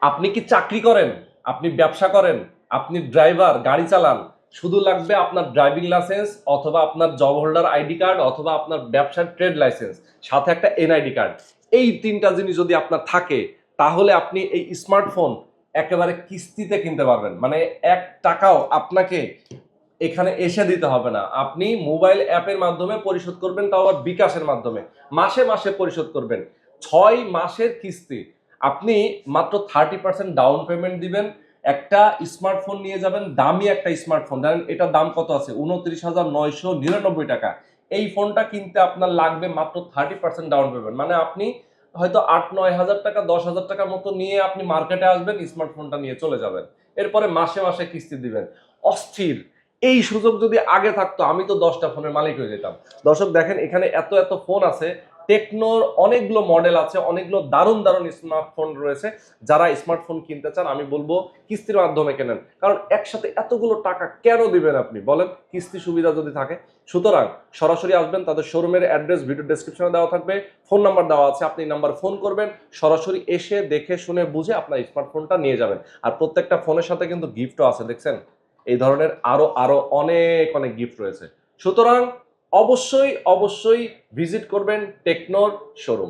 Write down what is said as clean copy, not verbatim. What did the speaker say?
আপনি কি চাকরি করেন, আপনি ব্যবসা করেন, আপনি ড্রাইভার, গাড়ি চালান, শুধু লাগবে আপনার ড্রাইভিং লাইসেন্স অথবা আপনার জব হোল্ডার আইডি কার্ড অথবা আপনার ব্যবসার ট্রেড লাইসেন্স, সাথে একটা এনআইডি কার্ড। এই ৩টা জিনিস যদি আপনার থাকে, তাহলে আপনি এই স্মার্টফোন একেবারে কিস্তিতে কিনতে পারবেন। মানে ৳১ আপনাকে এখানে এসে দিতে হবে না। আপনি মোবাইল অ্যাপের মাধ্যমে পরিশোধ করবেন, তাও আবার বিকাশের মাধ্যমে। মাসে, মাসে পরিশোধ করবেন। ৬ মাসের কিস্তি। আপনি মাত্র 30% ডাউন পেমেন্ট দিবেন। একটা স্মার্টফোন নিয়ে যাবেন, দামি একটা স্মার্টফোন। জানেন এটার দাম কত আছে? ৳২৯,৯৯৯। এই ফোনটা কিনতে আপনার লাগবে মাত্র 30% ডাউন পেমেন্ট। মানে আপনি হয়তো ৳৮,০০০, ৳১০,০০০ মতো নিয়ে আপনি মার্কেটে আসবেন, স্মার্টফোনটা নিয়ে চলে যাবেন। এরপরে মাসে, মাসে কিস্তি দিবেন। অস্থির! এই সুযোগ যদি আগে থাকতো আমি তো ১০টা ফোনের মালিক হয়ে যেতাম। দর্শক দেখেন এখানে এত, এত ফোন আছে। টেকনোর অনেকগুলো মডেল আছে, অনেকগুলো দারুণ, দারুণ স্মার্টফোন রয়েছে। যারা স্মার্টফোন কিনতে চান আমি বলব কিস্তির মাধ্যমে কেনেন। কারণ একসাথে এতগুলো টাকা কেন দিবেন আপনি বলেন? কিস্তি সুবিধা যদি থাকে। সুতরাং সরাসরি আসবেন, তাদের শোরুমের অ্যাড্রেস ভিডিও ডেসক্রিপশনে দেওয়া থাকবে। ফোন নাম্বার দেওয়া আছে। আপনি এই নাম্বারে ফোন করবেন। সরাসরি এসে দেখে শুনে বুঝে আপনার স্মার্টফোনটা নিয়ে যাবেন। আর প্রত্যেকটা ফোনের সাথে কিন্তু গিফটও আছে, দেখছেন? এই ধরনের আরো অনেক, অনেক গিফট রয়েছে। সুতরাং অবশ্যই, অবশ্যই ভিজিট করবেন টেকনোর শোরুম।